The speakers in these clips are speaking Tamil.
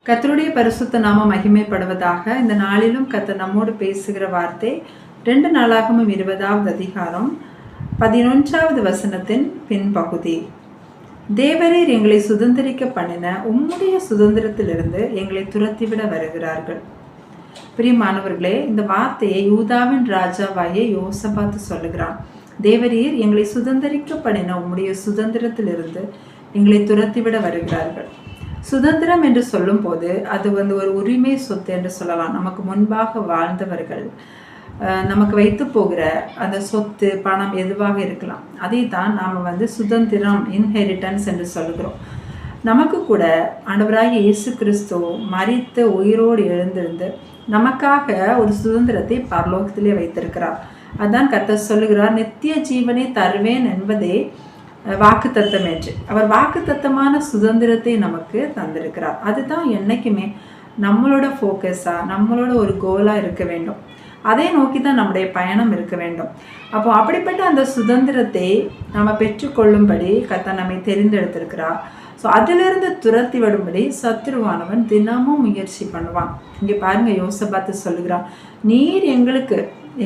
கர்த்தருடைய பரிசுத்த நாமம் மகிமைப்படுவதாக. இந்த நாளிலும் கர்த்தர் நம்மோடு பேசுகிற வார்த்தை 2 நாளாகமம் 20வது அதிகாரம் 11வது வசனத்தின் பின்பகுதி. தேவரீர் எங்களை சுதந்திரிக்க பண்ணின உம்முடைய சுதந்திரத்திலிருந்து எங்களை துரத்திவிட வருகிறார்கள். பிரியமானவர்களே, இந்த வார்த்தையை யூதாவின் ராஜாவாகிய யோசபாத் சொல்லுகிறான். தேவரீர் எங்களை சுதந்திரிக்க பண்ணின உம்முடைய சுதந்திரத்திலிருந்து எங்களை துரத்திவிட வருகிறார்கள். சுதந்திரம் என்று சொல்லும் போது அது ஒரு உரிமை சொத்து என்று சொல்லலாம். நமக்கு முன்பாக வாழ்ந்தவர்கள் நமக்கு வைத்து போகிற அந்த சொத்து, பணம் எதுவாக இருக்கலாம். அதை தான் நாம் சுதந்திரம், இன்ஹெரிட்டன்ஸ் என்று சொல்லுகிறோம். நமக்கு கூட ஆண்டவராகிய இயேசு கிறிஸ்து மரித்து உயிரோடு எழுந்திருந்து நமக்காக ஒரு சுதந்திரத்தை பரலோகத்திலே வைத்திருக்கிறார். அதான் கர்த்தர் சொல்லுகிறார், நித்திய ஜீவனை தருவேன் என்பதே வாக்குத்தத்தம் என்று. அவர் வாக்குத்தத்தமான சுதந்திரத்தை நமக்கு தந்திருக்கிறார். அதுதான் என்றைக்குமே நம்மளோட ஃபோக்கஸாக, நம்மளோட ஒரு கோலாக இருக்க வேண்டும். அதை நோக்கி தான் நம்முடைய பயணம் இருக்க வேண்டும். அப்போ அப்படிப்பட்ட அந்த சுதந்திரத்தை நம்ம பெற்றுக்கொள்ளும்படி கர்த்தர் நம்மை தெரிந்தெடுத்திருக்கிறார். ஸோ அதிலிருந்து துரத்தி விடும்படி சத்துருவானவன் தினமும் முயற்சி பண்ணுவான். இங்கே பாருங்க, யோசபாத்து சொல்லுகிறான், நீர்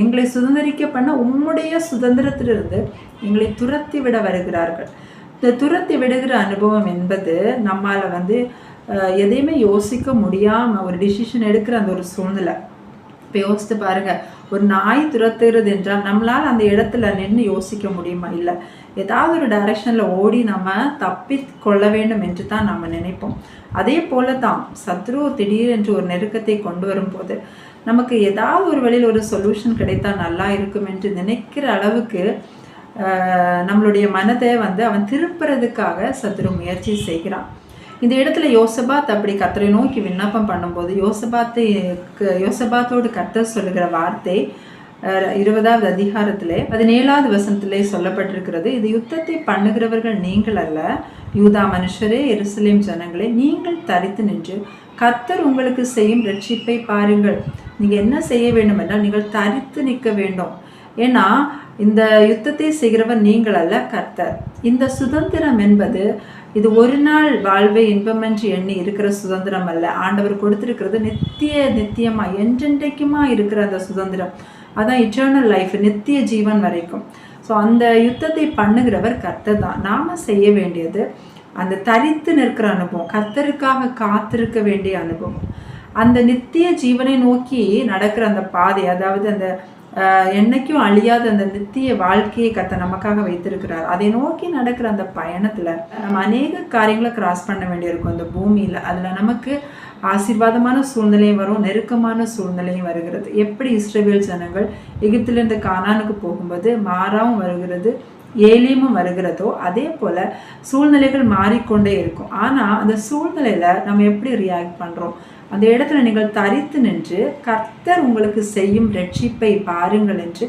எங்களை சுதந்திரிக்க பண்ண உம்முடைய சுதந்திரத்திலிருந்து எங்களை துரத்தி விட வருகிறார்கள். இந்த துரத்தி விடுகிற அனுபவம் என்பது நம்மால் எதையுமே யோசிக்க முடியாமல் ஒரு டிசிஷன் எடுக்கிற அந்த ஒரு சூழ்நிலை. இப்போ யோசித்து பாருங்க, ஒரு நாய் துரத்துகிறது என்றால் நம்மளால் அந்த இடத்துல நின்று யோசிக்க முடியுமா? இல்லை, ஏதாவது ஒரு டைரக்ஷனில் ஓடி நம்ம தப்பி கொள்ள வேண்டும் என்று தான் நம்ம நினைப்போம். அதே போல தான் சத்ரு திடீரென்று ஒரு நெருக்கத்தை கொண்டு வரும்போது நமக்கு ஏதாவது ஒரு வழியில் ஒரு சொல்யூஷன் கிடைத்தால் நல்லா இருக்கும் என்று நினைக்கிற அளவுக்கு நம்மளுடைய மனதை அவன் திருப்புறதுக்காக சத்ரு முயற்சி செய்கிறான். இந்த இடத்துல யோசபாத் அப்படி கர்த்தரை நோக்கி விண்ணப்பம் பண்ணும்போது யோசபாத்தோடு கர்த்தர் சொல்லுகிற வார்த்தை 20வது அதிகாரத்திலே 17வது வசனத்திலே சொல்லப்பட்டிருக்கிறது. இது யுத்தத்தை பண்ணுகிறவர்கள் நீங்கள் அல்ல, யூதா மனுஷரே, எருசலேம் ஜனங்களே, நீங்கள் தரித்து நின்று கர்த்தர் உங்களுக்கு செய்யும் ரட்சிப்பை பாருங்கள். நீங்கள் என்ன செய்ய வேண்டும் என்றால் நீங்கள் தரித்து நிற்க வேண்டும். ஏன்னா இந்த யுத்தத்தை செய்கிறவர் நீங்கள் அல்ல, கர்த்தர். இந்த சுதந்திரம் என்பது இது ஒரு நாள் வாழ்வை இன்பமென்று எண்ணி இருக்கிற சுதந்திரம் அல்ல. ஆண்டவர் கொடுத்திருக்கிறது நித்தியமாக என்றென்றைக்குமா இருக்கிற அந்த சுதந்திரம். அதான் இட்டர்னல் லைஃப், நித்திய ஜீவன் வரைக்கும். ஸோ அந்த யுத்தத்தை பண்ணுகிறவர் கர்த்தர் தான். நாம் செய்ய வேண்டியது அந்த தரித்து நிற்கிற அனுபவம், கர்த்தருக்காக காத்திருக்க வேண்டிய அனுபவம், அந்த நித்திய ஜீவனை நோக்கி நடக்கிற அந்த பாதை, அதாவது அந்த என்னைக்கும் அழியாத அந்த நித்திய வாழ்க்கையை கர்த்தர் நமக்காக வைத்திருக்கிறார். அதை நோக்கி நடக்கிற அந்த பயணத்தில் நம்ம அநேக காரியங்களை கிராஸ் பண்ண வேண்டியிருக்கும் இந்த பூமியில். அதில் நமக்கு ஆசீர்வாதமான சூழ்நிலையும் வரும், நெருக்கமான சூழ்நிலையும் வருகிறது. எப்படி இஸ்ரவேல் ஜனங்கள் எகிப்திலிருந்து கானானுக்கு போகும்போது மாறாவும் வருகிறது, ஏலியமும் வருகிறதோ, அதே போல் சூழ்நிலைகள் மாறிக்கொண்டே இருக்கும். ஆனால் அந்த சூழ்நிலையில் நம்ம எப்படி ரியாக்ட் பண்ணுறோம்? அந்த இடத்துல நீங்கள் தரித்து நின்று கர்த்தர் உங்களுக்கு செய்யும் ரட்சிப்பை பாருங்கள் என்று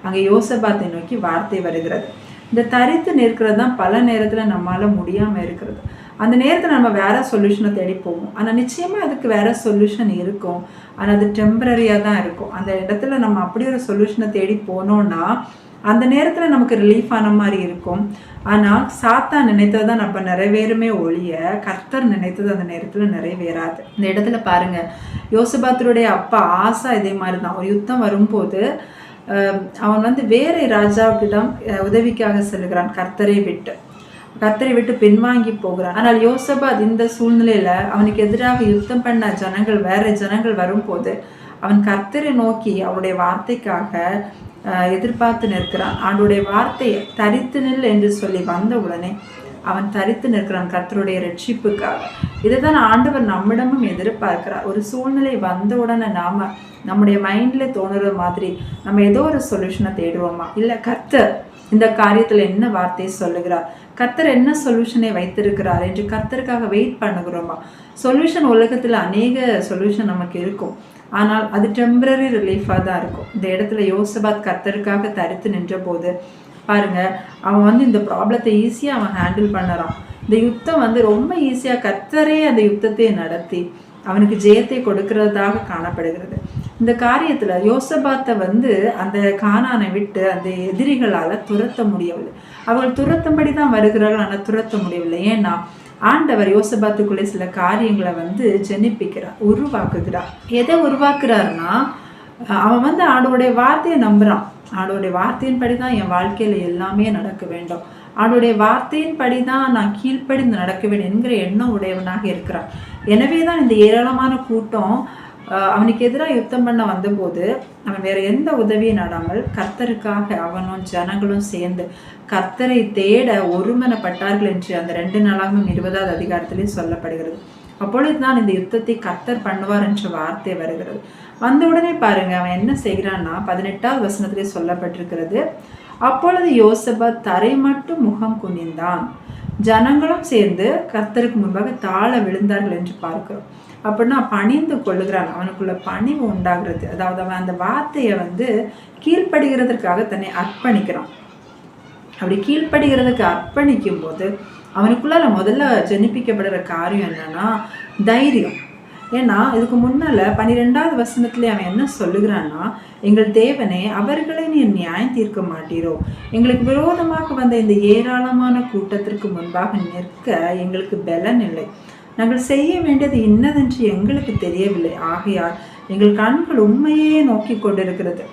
அங்கே யோசபாத்தை நோக்கி வார்த்தை வருகிறது. இந்த தரித்து நிற்கிறது தான் பல நேரத்தில் நம்மளால் முடியாமல் இருக்கிறது. அந்த நேரத்தில் நம்ம வேறு சொல்யூஷனை தேடி போவோம். ஆனால் நிச்சயமாக அதுக்கு வேறு சொல்யூஷன் இருக்கும். ஆனால் அது டெம்பரரியாக தான் இருக்கும். அந்த இடத்துல நம்ம அப்படி ஒரு சொல்யூஷனை தேடி போனோன்னா அந்த நேரத்தில் நமக்கு ரிலீஃப் ஆன மாதிரி இருக்கும். ஆனால் சாத்தான் நினைத்தது தான் நம்ம நிறைவேறுமே ஒழிய கர்த்தர் நினைத்தது அந்த நேரத்தில் நிறைவேறாது. இந்த இடத்துல பாருங்கள், யோசபாத்தருடைய அப்பா ஆசா இதே மாதிரி தான். ஒரு யுத்தம் வரும்போது அவன் வேறு ராஜாவிடம் உதவிக்காக செல்கிறான். கர்த்தரை விட்டு பின்வாங்கி போகிறான். ஆனால் யோசபாத் இந்த சூழ்நிலையில் அவனுக்கு எதிராக யுத்தம் பண்ண வேறு ஜனங்கள் வரும்போது அவன் கர்த்தரை நோக்கி அவருடைய வார்த்தைக்காக எதிர்பார்த்து நிற்கிறான். அவனுடைய வார்த்தையை தரித்து நில் என்று சொல்லி வந்த உடனே அவன் தரித்து நிற்கிறான் கர்த்தருடைய ரட்சிப்புக்காக. இதுதான் ஆண்டவர் நம்மிடமும் எதிர்பார்க்கிறார். ஒரு சூழ்நிலை வந்த உடனே நம்முடைய மைண்டில் தோணுற மாதிரி நம்ம ஏதோ ஒரு சொல்யூஷனை தேடுவோமா? இல்லை, கர்த்தர் இந்த காரியத்தில் என்ன வார்த்தையை சொல்லுகிறார், கர்த்தர் என்ன சொல்யூஷனை வைத்திருக்கிறார் என்று கர்த்தருக்காக வெயிட் பண்ணுகிறோமா? சொல்யூஷன் உலகத்தில் அநேக சொல்யூஷன் நமக்கு இருக்கும். ஆனால் அது டெம்பரரி ரிலீஃபாக தான் இருக்கும். இந்த இடத்துல யோசபாத் கர்த்தருக்காக தரித்து நின்ற போது பாருங்க, அவன் இந்த ப்ராப்ளத்தை ஈஸியாக அவன் ஹேண்டில் பண்ணுறான். இந்த யுத்தம் ரொம்ப ஈஸியாக கர்த்தரே அந்த யுத்தத்தை நடத்தி அவனுக்கு ஜெயத்தை கொடுக்கிறதாக காணப்படுகிறது. இந்த காரியத்தில் யோசபாத்தை அந்த கானானை விட்டு அந்த எதிரிகளால் துரத்த முடியவில்லை. அவர்கள் துரத்தும்படி தான் வருகிறார்கள், ஆனால் துரத்த முடியவில்லை. ஏன்னா ஆண்டவர் யோசபாத்துக்குள்ளே சில காரியங்களை ஜெனிப்பிக்கிறார், உருவாக்குகிறார். எதை உருவாக்குறாருன்னா, அவன் ஆண்டவருடைய வார்த்தையை நம்புறான். ஆண்டவருடைய வார்த்தையின்படி தான் என் வாழ்க்கையில எல்லாமே நடக்க வேண்டும், ஆண்டவருடைய வார்த்தையின்படி தான் நான் கீழ்ப்படிந்து நடக்க வேண்டும் என்கிற எண்ணம் உடையவனாக இருக்கிறான். எனவே தான் இந்த ஏராளமான கூட்டம் அவனுக்கு எதிராக யுத்தம் பண்ண வந்தபோது அவன் வேற எந்த உதவியும் நாடாமல் கர்த்தருக்காக அவனும் ஜனங்களும் சேர்ந்து கர்த்தரை தேட ஒருமனப்பட்டார்கள் என்று அந்த 2 நாளாகவும் 20வது அதிகாரத்திலே சொல்லப்படுகிறது. அப்பொழுதுதான் இந்த யுத்தத்தை கர்த்தர் பண்ணுவார் என்ற வார்த்தை வருகிறது. வந்த உடனே பாருங்க அவன் என்ன செய்கிறான்னா 18வது வசனத்திலே சொல்லப்பட்டிருக்கிறது, அப்பொழுது யோசபாத் தரை மட்டும் முகம் குனிந்தான், ஜனங்களும் சேர்ந்து கர்த்தருக்கு முன்பாக தாழ விழுந்தார்கள் என்று பார்க்கிறோம். அப்படின்னா பணிந்து கொள்ளுகிறான், அவனுக்குள்ள பணிவு உண்டாகிறது. அதாவது அவன் அந்த வார்த்தையை கீழ்ப்படுகிறதுக்காக தன்னை அர்ப்பணிக்கிறான். அப்படி கீழ்ப்படுகிறதுக்கு அர்ப்பணிக்கும் போது அவனுக்குள்ள முதல்ல ஜெனிப்பிக்கப்படுற காரியம் என்னன்னா தைரியம். ஏன்னா இதுக்கு முன்னால 12வது வசனத்துல அவன் என்ன சொல்லுகிறான்னா, எங்கள் தேவனே, அவர்களை நீர் நியாயம் தீர்க்க மாட்டீரோ, எங்களுக்கு விரோதமாக வந்த இந்த ஏராளமான கூட்டத்திற்கு முன்பாக நிற்க எங்களுக்கு பலன் இல்லை, நாங்கள் செய்ய வேண்டியது இன்னதென்று எங்களுக்கு தெரியவில்லை, ஆகையால் எங்கள் கண்கள் உண்மையே நோக்கி கொண்டிருக்கிறது.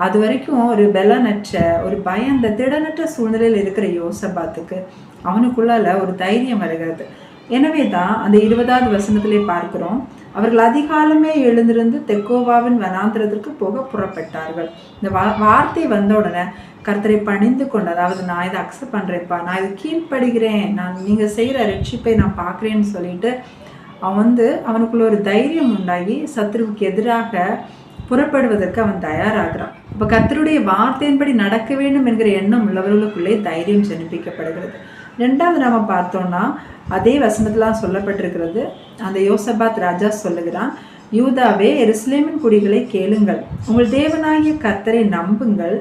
அது வரைக்கும் ஒரு பலனற்ற, ஒரு பயந்த திடனற்ற சூழ்நிலையில் இருக்கிற யோசபாத்துக்கு அவனுக்குள்ளால ஒரு தைரியம் வருகிறது. எனவே தான் அந்த 20வது வசனத்திலே பார்க்கிறோம், அவர்கள் அதிகாலமே எழுந்திருந்து தெக்கோவாவின் வனாந்திரத்திற்கு போக புறப்பட்டார்கள். இந்த வார்த்தை வந்த உடனே கர்த்தரை பணிந்து கொண்டு, அதாவது நான் இதை அக்செப்ட் பண்ணுறேன்ப்பா, நான் இது கீழ்ப்படுகிறேன், நான் நீங்கள் செய்கிற ரட்சிப்பை நான் பார்க்குறேன்னு சொல்லிட்டு அவன் அவனுக்குள்ள ஒரு தைரியம் உண்டாகி சத்ருவுக்கு எதிராக புறப்படுவதற்கு அவன் தயாராகிறான். இப்போ கர்த்தருடைய வார்த்தையின்படி நடக்க வேண்டும் என்கிற எண்ணம் உள்ளவர்களுக்குள்ளே தைரியம் ஜனிப்பிக்கப்படுகிறது. 2வது நாம பார்த்தோம்னா அதே வசனத்திலாம் சொல்லப்பட்டிருக்கிறது. அந்த யோசபாத் ராஜா சொல்லுகிறான், யூதாவே, எருசலேமின் குடிகளை கேளுங்கள், உங்கள் தேவனாகிய கர்த்தரை நம்புங்கள்,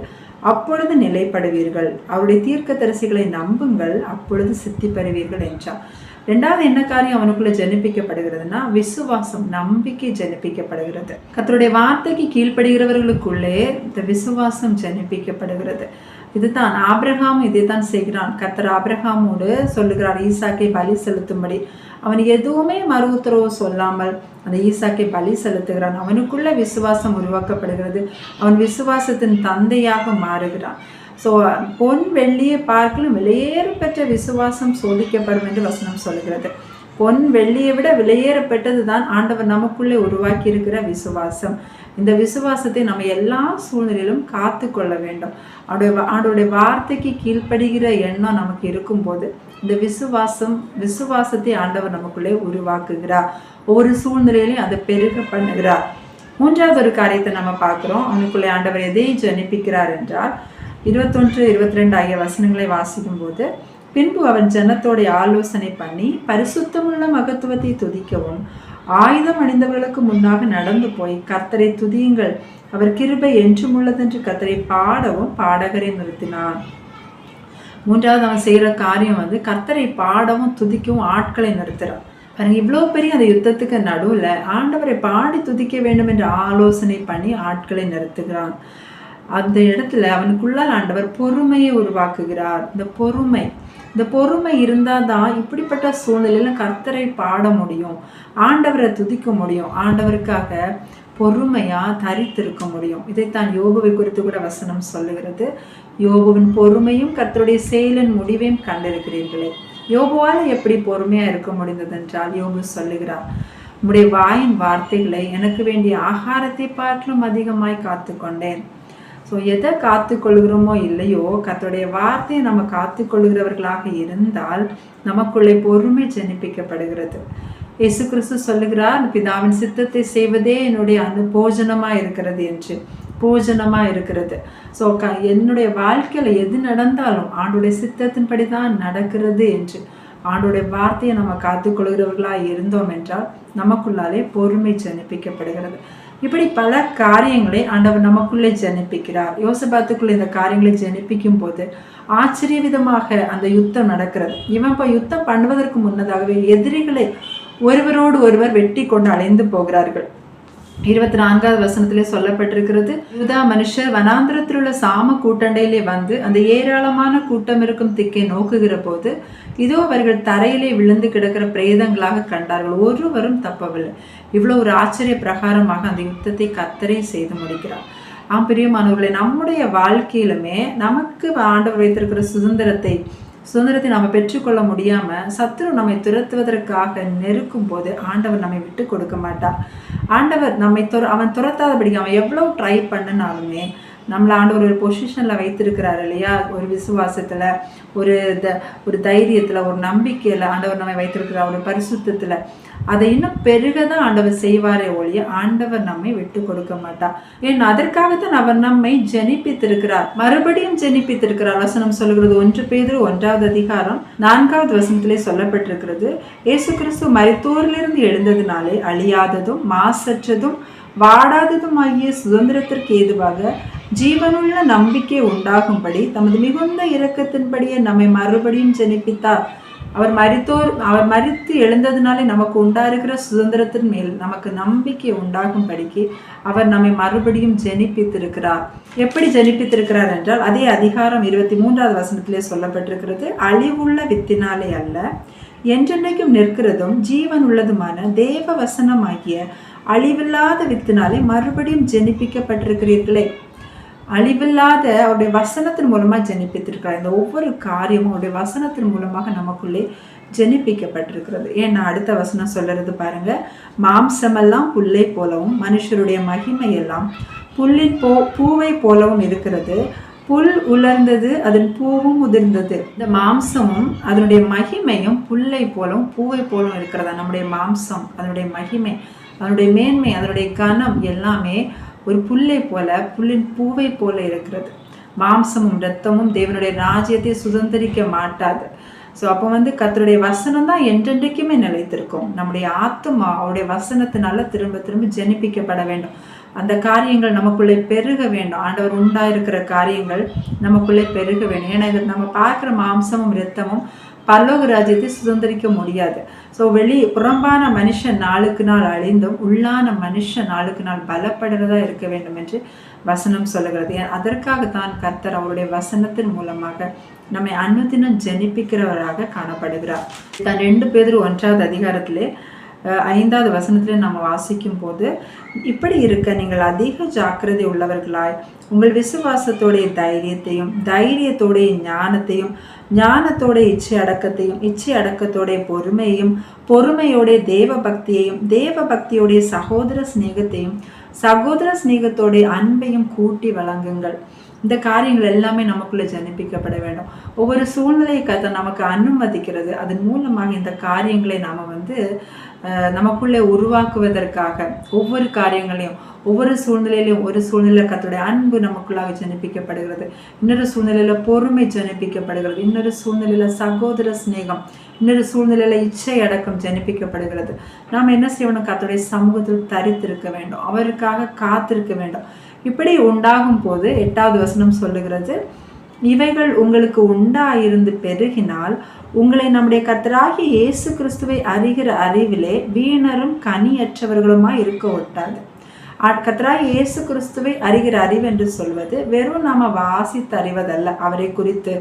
அப்பொழுது நிலைப்படுவீர்கள், அவருடைய தீர்க்கதரிசிகளை நம்புங்கள், அப்பொழுது சித்தி பெறுவீர்கள் என்றார். 2வது என்ன காரியம் அவனுக்குள்ள ஜனிப்பிக்கப்படுகிறதுனா விசுவாசம், நம்பிக்கை ஜனிப்பிக்கப்படுகிறது. கர்த்தருடைய வார்த்தைக்கு கீழ்ப்படுகிறவர்களுக்குள்ளே இந்த விசுவாசம் ஜனிப்பிக்கப்படுகிறது. இதுதான் ஆபிரகாம் இதை தான் செய்கிறான். கர்த்தர் ஆபிரகாமோடு சொல்லுகிறார் ஈசாக்கை பலி செலுத்தும்படி. அவன் எதுவுமே மறு உத்தரவு சொல்லாமல் அந்த ஈசாக்கை பலி செலுத்துகிறான். அவனுக்குள்ள விசுவாசம் உருவாக்கப்படுகிறது. அவன் விசுவாசத்தின் தந்தையாக மாறுகிறான். ஸோ பொன் வெள்ளியை பார்க்கலும் விலையேற பெற்ற விசுவாசம் சோதிக்கப்படும் என்று வசனம் சொல்கிறது. பொன் வெள்ளியை விட விலையேறப்பட்டது தான் ஆண்டவர் நமக்குள்ளே உருவாக்கி இருக்கிற விசுவாசம். இந்த விசுவாசத்தை நம்ம எல்லா சூழ்நிலையிலும் காத்து கொள்ள வேண்டும். அவருடைய வார்த்தைக்கு கீழ்ப்படுகிற எண்ணம் நமக்கு இருக்கும்போது இந்த விசுவாசத்தை ஆண்டவர் நமக்குள்ளே உருவாக்குகிறார். ஒவ்வொரு சூழ்நிலையிலையும் அதை பெருக பண்ணுகிறார். 3வது ஒரு காரியத்தை நம்ம பார்க்குறோம். அவனுக்குள்ளே ஆண்டவர் எதை ஜனிப்பிக்கிறார் என்றால் 21, 22 ஆகிய வசனங்களை வாசிக்கும் போது, பின்பு அவன் ஜனத்தோடைய ஆலோசனை பண்ணி பரிசுத்தமுள்ள மகத்துவத்தை துதிக்கவும் ஆயுதம் அணிந்தவர்களுக்கு முன்னாக நடந்து போய் கர்த்தரை துதியுங்கள், அவர் கிருபை என்றும் உள்ளதென்று கர்த்தரை பாடவும் பாடகரை நிறுத்தினான். 3வது அவன் செய்கிற காரியம் கர்த்தரை பாடவும் துதிக்கவும் ஆட்களை நிறுத்துறான். பாருங்க, இவ்வளோ பெரிய அந்த யுத்தத்துக்கு நடுவில் ஆண்டவரை பாடி துதிக்க வேண்டும் என்று ஆலோசனை பண்ணி ஆட்களை நிறுத்துகிறான். அந்த இடத்துல அவனுக்குள்ளால் ஆண்டவர் பொறுமையை உருவாக்குகிறார். இந்த பொறுமை இருந்தால் தான் இப்படிப்பட்ட சூழ்நிலையில கர்த்தரை பாட முடியும், ஆண்டவரை துதிக்க முடியும், ஆண்டவருக்காக பொறுமையா தரித்திருக்க முடியும். இதைத்தான் யோபுவை குறித்து கூட வசனம் சொல்லுகிறது. யோபுவின் பொறுமையும் கர்த்தருடைய செயலின் முடிவையும் கண்டிருக்கிறீர்களே. யோபுவால் எப்படி பொறுமையா இருக்க முடிந்தது என்றால் யோபு சொல்லுகிறார், உம்முடைய வாயின் வார்த்தைகளை எனக்கு வேண்டிய ஆகாரத்தை பார்க்கலும் அதிகமாய் காத்து கொண்டேன். ஸோ எதை காத்து கொள்கிறோமோ இல்லையோ கர்த்தருடைய வார்த்தையை நம்ம காத்து கொள்கிறவர்களாக இருந்தால் நமக்குள்ளே பொறுமை ஜனிப்பிக்கப்படுகிறது. இயேசு கிறிஸ்து சொல்லுகிறார், பிதாவின் சித்தத்தை செய்வதே என்னுடைய போஜனமாக இருக்கிறது என்று. போஜனமாக இருக்கிறது. ஸோ என்னுடைய வாழ்க்கையில் எது நடந்தாலும் ஆண்டுடைய சித்தத்தின்படி தான் நடக்கிறது என்று ஆண்டுடைய வார்த்தையை நம்ம காத்துக்கொள்கிறவர்களாக இருந்தோம் என்றால் நமக்குள்ளாலே பொறுமை ஜனிப்பிக்கப்படுகிறது. இப்படி பல காரியங்களை ஆண்டவர் நமக்குள்ளே ஜனிப்பிக்கிறார். யோசபாத்துக்குள்ளே இந்த காரியங்களை ஜனிப்பிக்கும் போது ஆச்சரிய விதமாக அந்த யுத்தம் நடக்கிறது. இவன் இப்போ யுத்தம் பண்ணுவதற்கு முன்னதாகவே எதிரிகளை ஒருவரோடு ஒருவர் வெட்டி கொண்டு அலைந்து போகிறார்கள். 24வது வசனத்திலே சொல்லப்பட்டிருக்கிறது, யூதா மனுஷர் வனாந்திரத்தில் உள்ள சாம கூட்டண்டையிலே வந்து அந்த ஏராளமான கூட்டம் இருக்கும் திக்கை நோக்குகிற போது இதோ அவர்கள் தரையிலே விழுந்து கிடக்கிற பிரேதங்களாக கண்டார்கள், ஒருவரும் தப்பவில்லை. இவ்வளவு ஒரு ஆச்சரிய பிரகாரமாக அந்த யுத்தத்தை கர்த்தரே செய்து முடிக்கிறார். பிரியமானவர்களே, நம்முடைய வாழ்க்கையிலுமே நமக்கு ஆண்டவர் வைத்திருக்கிற சுதந்திரத்தை நம்ம பெற்றுக்கொள்ள முடியாம சத்துரு நம்மை துரத்துவதற்காக நெருக்கும் போது ஆண்டவர் நம்மை விட்டு கொடுக்க மாட்டார். ஆண்டவர் நம்மை அவன் துரத்தாதபடிக்கு அவன் எவ்வளவு ட்ரை பண்ணினாலுமே நம்மளை ஆண்டவர் ஒரு பொசிஷன்ல வைத்திருக்கிறார் இல்லையா, ஒரு விசுவாசத்துல, ஒரு தைரியத்துல, ஒரு நம்பிக்கையில ஆண்டவர் நம்மை வைத்திருக்கிறார், ஒரு பரிசுத்தத்துல. அதை இன்னும் பெருகதான் ஆண்டவர் செய்வாரே ஒழிய ஆண்டவர் நம்மை விட்டு கொடுக்க மாட்டார். ஏன்னா அதற்காகத்தான் அவர் நம்மை ஜெனிப்பித்திருக்கிறார், மறுபடியும் ஜெனிப்பித்திருக்கிறார். வசனம் சொல்லுகிறது 1 பேதுரு 1வது அதிகாரம் 4வது வசனத்திலே சொல்லப்பட்டிருக்கிறது, இயேசு கிறிஸ்து மரித்தோரிலிருந்து எழுந்ததினாலே அழியாததும் மாசற்றதும் வாடாததும் ஆகிய சுதந்திரத்திற்கு ஏதுவாக ஜீவனுள்ள நம்பிக்கை உண்டாகும்படி தமது மிகுந்த இரக்கத்தின்படியே நம்மை மறுபடியும் ஜெனிப்பித்தார். அவர் மரித்து எழுந்ததினாலே நமக்கு உண்டாயிருக்கிற சுதந்திரத்தின் மேல் நமக்கு நம்பிக்கை உண்டாகும்படிக்கு அவர் நம்மை மறுபடியும் ஜெனிப்பித்திருக்கிறார். எப்படி ஜெனிப்பித்திருக்கிறார் என்றால் அதே அதிகாரம் 23வது வசனத்திலே சொல்லப்பட்டிருக்கிறது, அழிவுள்ள வித்தினாலே அல்ல, என்றென்றைக்கும் நிற்கிறதும் ஜீவன் உள்ளதுமான தேவ வசனமாகிய அழிவில்லாத வித்தினாலே மறுபடியும் ஜெனிப்பிக்கப்பட்டிருக்கிறீர்களே. அழிவில்லாத அவருடைய வசனத்தின் மூலமா ஜெனிப்பித்திருக்கிறார். இந்த ஒவ்வொரு காரியமும் அவருடைய வசனத்தின் மூலமாக நமக்குள்ளே ஜெனிப்பிக்கப்பட்டிருக்கிறது. ஏன்னா அடுத்த வசனம் சொல்றது பாருங்க, மாம்சமெல்லாம் புல்லை போலவும் மனுஷருடைய மகிமை எல்லாம் புல்லின் பூவை போலவும் இருக்கிறது, புல் உலர்ந்தது அதன் பூவும் உதிர்ந்தது. இந்த மாம்சமும் அதனுடைய மகிமையும் புல்லை போலவும் பூவை போலவும் இருக்கிறதா. நம்முடைய மாம்சம், அதனுடைய மகிமை, அதனுடைய மேன்மை, அதனுடைய கனம் எல்லாமே ஒரு புல்லை போல, புல்லின் பூவை போல இருக்கிறது. மாம்சமும் இரத்தமும் தேவனுடைய ராஜ்யத்தை சுதந்திரிக்க மாட்டாது. ஸோ அப்போ கர்த்தருடைய வசனம் தான் என்றென்றைக்குமே நிலைத்திருக்கும். நம்முடைய ஆத்துமா அவருடைய வசனத்தினால திரும்ப திரும்ப ஜெனிப்பிக்கப்பட வேண்டும். அந்த காரியங்கள் நமக்குள்ளே பெருக வேண்டும். ஆண்டவர் உண்டாயிருக்கிற காரியங்கள் நமக்குள்ளே பெருக வேண்டும். ஏன்னா இது நம்ம பார்க்குற மாம்சமும் இரத்தமும் பரலோக ராஜ்யத்தை சுதந்திரிக்க முடியாது. ஸோ புறம்பான மனுஷன் நாளுக்கு நாள் அழிந்தும் உள்ளான மனுஷன் நாளுக்கு நாள் பலப்படுறதா இருக்க வேண்டும் என்று வசனம் சொல்லுகிறது. அதற்காகத்தான் கர்த்தர் அவருடைய வசனத்தின் மூலமாக நம்மை அனுதினம் ஜெனிப்பிக்கிறவராக காணப்படுகிறார். தான் 2 பேதுரு 1வது அதிகாரத்திலே 5வது வசனத்திலே நம்ம வாசிக்கும் போது, இப்படி இருக்க நீங்கள் அதிக ஜாக்கிரதை உள்ளவர்களாய் உங்கள் விசுவாசத்தோடைய தைரியத்தையும், தைரியத்தோடைய ஞானத்தையும், ஞானத்தோடைய இச்சை அடக்கத்தையும், இச்சை அடக்கத்தோடைய பொறுமையையும், பொறுமையோடைய தேவ பக்தியையும், தேவ பக்தியோடைய சகோதர சிநேகத்தையும், சகோதர சிநேகத்தோடைய அன்பையும் கூட்டி வழங்குங்கள். இந்த காரியங்கள் எல்லாமே நமக்குள்ள ஜனிப்பிக்கப்பட வேண்டும். ஒவ்வொரு சூழ்நிலையை கர்த்தர் நமக்கு அனுமதிக்கிறது. அதன் மூலமாக இந்த காரியங்களை நாம நமக்குள்ளே உருவாக்குவதற்காக ஒவ்வொரு காரியங்களையும், ஒவ்வொரு சூழ்நிலையிலும், ஒரு சூழ்நிலை கர்த்தருடைய அன்பு நமக்குள்ளாக ஜனிப்பிக்கப்படுகிறது, இன்னொரு சூழ்நிலையில பொறுமை ஜனிப்பிக்கப்படுகிறது, இன்னொரு சூழ்நிலையில சகோதர சிநேகம், இன்னொரு சூழ்நிலையில இச்சை அடக்கம் ஜனிப்பிக்கப்படுகிறது. நாம் என்ன செய்யணும்? கர்த்தருடைய சமூகத்தில் தரித்திருக்க வேண்டும், அவருக்காக காத்திருக்க வேண்டும். இப்படி உண்டாகும் போது 8வது வசனம் சொல்லுகிறது, இவைகள் உங்களுக்கு உண்டாயிருந்து பெருகினால் உங்களை நம்முடைய கர்த்தராகிய இயேசு கிறிஸ்துவை அறிகிற அறிவிலே வீணரும் கனியற்றவர்களுமாய் இருக்க ஒட்டாது. கர்த்தராகிய இயேசு கிறிஸ்துவை அறிகிற அறிவு என்று சொல்வது வெறும் நாம வாசித்து அறிவதல்ல. அவரை குறித்து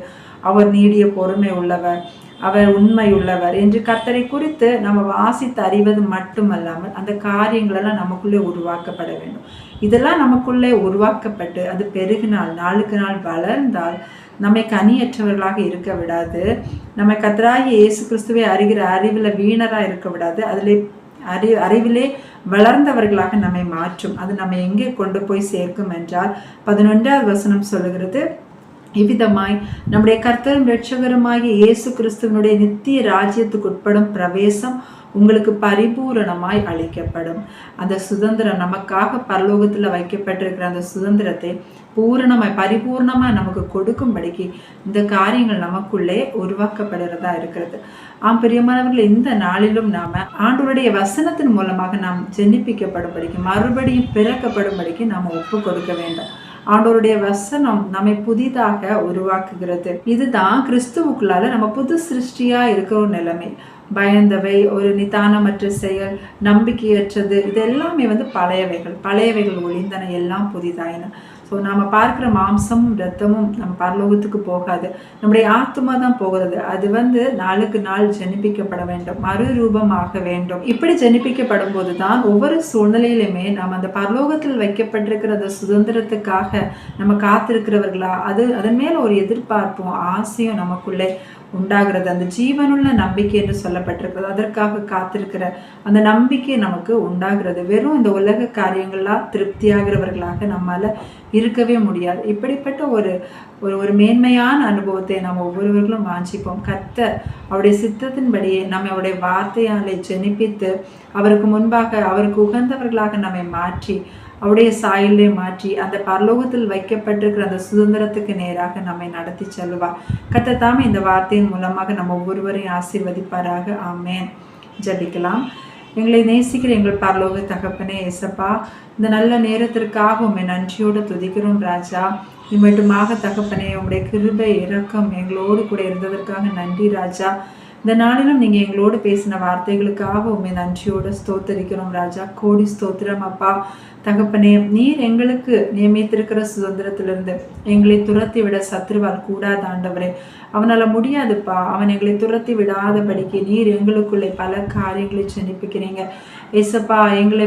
அவர் நீடிய பொறுமை உள்ளவர், அவர் உண்மை உள்ளவர் என்று கர்த்தரை குறித்து நம்ம வாசித்து அறிவது மட்டுமல்லாமல் அந்த காரியங்கள் எல்லாம் நமக்குள்ளே உருவாக்கப்பட வேண்டும். இதெல்லாம் நமக்குள்ளே உருவாக்கப்பட்டு அது பெருகினால், நாளுக்கு நாள் வளர்ந்தால் நம்மை கனியற்றவர்களாக இருக்க விடாது. நம்ம கர்த்தராகிய இயேசு கிறிஸ்துவை அறிகிற அறிவில் வீணராக இருக்க விடாது. அறிவிலே வளர்ந்தவர்களாக நம்மை மாற்றும். அது நம்ம எங்கே கொண்டு போய் சேர்க்கும் என்றால் 11வது வசனம் சொல்லுகிறது, இவ்விதமாய் நம்முடைய கர்த்தரும் இரட்சகருமாகிய இயேசு கிறிஸ்துவனுடைய நித்திய ராஜ்யத்துக்கு உட்படும் பிரவேசம் உங்களுக்கு பரிபூரணமாய் அளிக்கப்படும். அந்த சுதந்திரம் நமக்காக பரலோகத்தில் வைக்கப்பட்டிருக்கிற அந்த சுதந்திரத்தை பரிபூர்ணமாய் நமக்கு கொடுக்கும்படிக்கு இந்த காரியங்கள் நமக்குள்ளே உருவாக்கப்படுறதா இருக்கிறது. பிரியமானவர்கள், இந்த நாளிலும் நாம ஆண்டவருடைய வசனத்தின் மூலமாக நாம் ஜெனிப்பிக்கப்படும்படிக்கு, மறுபடியும் பிறக்கப்படும்படிக்கு நாம் ஒப்பு கொடுக்க வேண்டும். ஆண்டவருடைய வசனம் நம்மை புதிதாக உருவாக்குகிறது. இதுதான் கிறிஸ்துவுக்குள்ளால நம்ம புது சிருஷ்டியா இருக்கிற ஒரு நிலைமை. பயந்தவை, ஒரு நிதானமற்ற செயல், நம்பிக்கையற்றது, இது எல்லாமே பழையவைகள் ஒழிந்தன, எல்லாம் புதிதாயின. ஸோ நம்ம பார்க்குற மாம்சமும் இரத்தமும் நம்ம பரலோகத்துக்கு போகாது, நம்முடைய ஆத்மா தான் போகிறது. அது நாளுக்கு நாள் ஜெனிப்பிக்கப்பட வேண்டும், மறுரூபமாக வேண்டும். இப்படி ஜெனிப்பிக்கப்படும் போது தான் ஒவ்வொரு சூழ்நிலையிலுமே நம்ம அந்த பரலோகத்தில் வைக்கப்பட்டிருக்கிற அந்த சுதந்திரத்துக்காக நம்ம காத்திருக்கிறவர்களா, அதன் மேல ஒரு எதிர்பார்ப்பும் ஆசையும் நமக்குள்ளே உண்டாகிறது. அந்த ஜீவனுள்ள நம்பிக்கை என்று சொல்லப்பட்டிருக்கிறது, அதற்காக காத்திருக்கிற அந்த நம்பிக்கை நமக்கு உண்டாகிறது. வெறும் இந்த உலக காரியங்களாக திருப்தியாகிறவர்களாக நம்மால இருக்கவே முடியாது. இப்படிப்பட்ட ஒரு மேன்மையான அனுபவத்தை நம்ம ஒவ்வொருவர்களும் வாஞ்சிப்போம். கர்த்தர் அவருடைய சித்தத்தின்படியே நம்ம அவருடைய வார்த்தையாலே ஜெனிப்பித்து அவருக்கு முன்பாக அவருக்கு உகந்தவர்களாக நம்மை மாற்றி அவருடைய சாயலை மாற்றி அந்த பரலோகத்தில் வைக்கப்பட்டிருக்கிற அந்த சுதந்திரத்துக்கு நேராக நம்மை நடத்தி செல்வார். கர்த்தர் தாமே இந்த வார்த்தையின் மூலமாக நம்ம ஒவ்வொருவரையும் ஆசீர்வதிப்பாராக. ஆமேன். ஜெபிக்கலாம். எங்களை நேசிக்கிற எங்கள் பரலோக தகப்பனே ஏசப்பா, இந்த நல்ல நேரத்திற்காக உண்மை நன்றியோடு துதிக்கிறோம் ராஜா. இம்மட்டுமாக தகப்பனே உங்களுடைய கிருபை இரக்கம் எங்களோடு கூட இருந்ததற்காக நன்றி ராஜா. இந்த நாளிலும் நீங்கள் எங்களோடு பேசின வார்த்தைகளுக்காக உண்மை நன்றியோடு ஸ்தோத்தரிக்கிறோம் ராஜா. கோடி ஸ்தோத்திரம் அப்பா. தகப்பனே, நீர் எங்களுக்கு நியமித்திருக்கிற சுதந்திரத்திலிருந்து எங்களை துரத்தி விட சத்ருவால் கூடாது ஆண்டவரே. அவனால் முடியாதுப்பா. அவன் எங்களை துரத்தி விடாதபடிக்கு நீர் எங்களுக்குள்ளே பல காரியங்களை ஜெனிப்பிக்கிறீங்க ஏசப்பா. எங்களை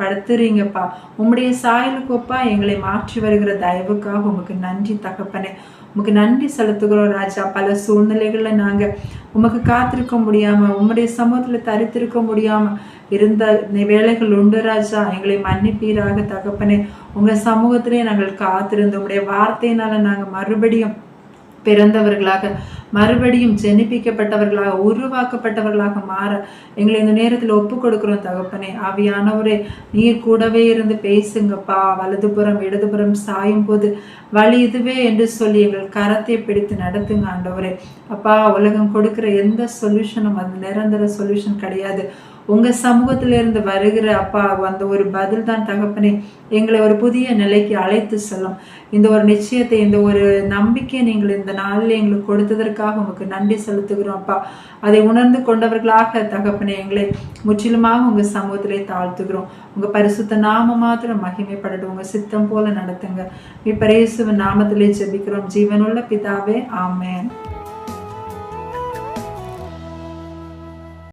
படுத்துறீங்கப்பா. உம்முடைய சாயலுக்குப்பா எங்களை மாற்றி வருகிற தயவுக்காக உமக்கு நன்றி தகப்பனே. உமக்கு நன்றி செலுத்துகிறோம் ராஜா. பல சூழ்நிலைகளில் நாங்கள் உமக்கு காத்திருக்க முடியாமல், உம்முடைய சமூகத்தில் தரித்திருக்க முடியாமல் இருந்த வேலைகள் உண்டு ராஜா. எங்களை மன்னிப்பீராக தகப்பனே. உங்கள் சமூகத்திலே நாங்கள் காத்திருந்து உங்களுடைய வார்த்தையினால நாங்கள் மறுபடியும் பிறந்தவர்களாக, மறுபடியும் ஜெனிப்பிக்கப்பட்டவர்களாக, உருவாக்கப்பட்டவர்களாக மாற எங்களை இந்த நேரத்தில் ஒப்பு கொடுக்கிறோம் தகப்பனே. ஆவியானவரே, நீர் கூடவே இருந்து பேசுங்கப்பா. வலதுபுறம் இடதுபுறம் சாயும் போது வழி இதுவே என்று சொல்லி எங்கள் கரத்தை பிடித்து நடத்துங்க ஆண்டவரே. அப்பா, உலகம் கொடுக்கிற எந்த சொல்யூஷனும் அது நிரந்தர சொல்யூஷன் கிடையாது. உங்கள் சமூகத்திலிருந்து வருகிற அப்பா அந்த ஒரு பதில் தான் தகப்பனே எங்களை ஒரு புதிய நிலைக்கு அழைத்து செல்லும். இந்த ஒரு நிச்சயத்தை, இந்த ஒரு நம்பிக்கையை நீங்கள் இந்த நாளில் எங்களுக்கு கொடுத்ததற்காக உங்களுக்கு நன்றி செலுத்துகிறோம் அப்பா. அதை உணர்ந்து கொண்டவர்களாக தகப்பனே எங்களை முற்றிலுமாக உங்கள் சமூகத்திலே தாழ்த்துகிறோம். உங்கள் பரிசுத்த நாம மாத்திரம் மகிமைப்படட்டும். உங்கள் சித்தம் போல நடத்துங்க. இப்ப இயேசுவின் நாமத்திலே ஜெபிக்கிறோம் ஜீவனுள்ள பிதாவே. ஆமென்.